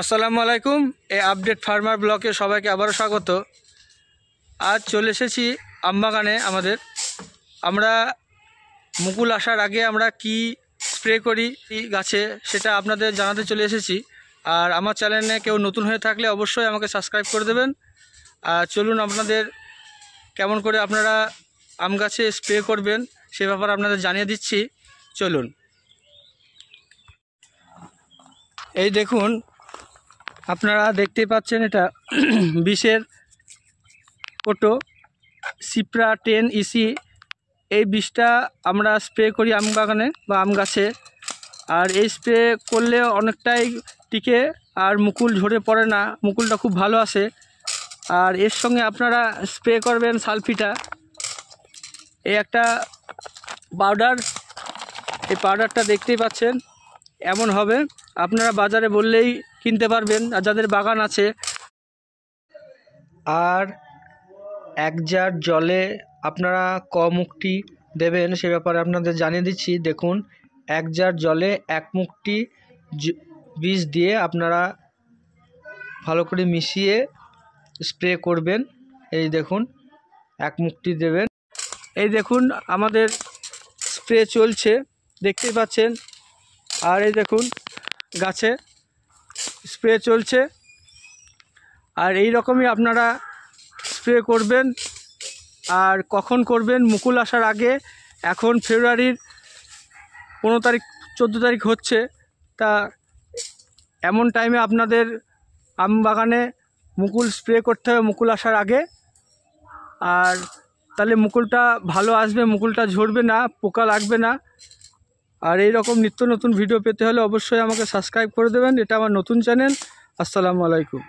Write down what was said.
আসসালামু আলাইকুম। এই আপডেট ফার্মার ব্লকে সবাইকে আবারও স্বাগত। আজ চলে এসেছি আমবাগানে আমরা মুকুল আসার আগে আমরা কি স্প্রে করি গাছে সেটা আপনাদের জানাতে চলে এসেছি। আর আমার চ্যানেলে কেউ নতুন হয়ে থাকলে অবশ্যই আমাকে সাবস্ক্রাইব করে দেবেন। আর চলুন আপনাদের কেমন করে আপনারা আম গাছে স্প্রে করবেন সে ব্যাপারে আপনাদের জানিয়ে দিচ্ছি। চলুন। এই দেখুন, আপনারা দেখতেই পাচ্ছেন এটা 20-এর কোটো সিপ্রা 10 ইসি। এই বিষটা আমরা স্প্রে করি আম বাগানে বা আম গাছে। আর এই স্প্রে করলে অনেকটাই টিকে আর মুকুল ঝরে পড়ে না, মুকুলটা খুব ভালো আসে। আর এর সঙ্গে আপনারা স্প্রে করবেন সালফিটা, এই একটা পাউডার। এই পাউডারটা দেখতেই পাচ্ছেন এমন হবে, আপনারা বাজারে বললেই কিনতে পারবেন আর যাদের বাগান আছে। আর 1 জার জলে আপনারা মুখটি দেবেন সে ব্যাপারে আপনাদের জানিয়ে দিচ্ছি। দেখুন, 1 জার জলে 1 মুখটি বীজ দিয়ে আপনারা ভালো করে মিশিয়ে স্প্রে করবেন। এই দেখুন, 1 মুখটি দেবেন। এই দেখুন আমাদের স্প্রে চলছে, দেখতেই পাচ্ছেন। আর এই দেখুন গাছে স্প্রে চলছে। আর এই রকমই আপনারা স্প্রে করবেন। আর কখন করবেন? মুকুল আসার আগে। এখন ফেব্রুয়ারির 15 তারিখ 14 তারিখ হচ্ছে, তা এমন টাইমে আপনাদের আম বাগানে মুকুল স্প্রে করতে হবে মুকুল আসার আগে। আর তাহলে মুকুলটা ভালো আসবে, মুকুলটা ঝরবে না, পোকা লাগবে না। আর এই রকম নিত্য নতুন ভিডিও পেতে হলে অবশ্যই আমাকে সাবস্ক্রাইব করে দেবেন। এটা আমার নতুন চ্যানেল। আসসালামু আলাইকুম।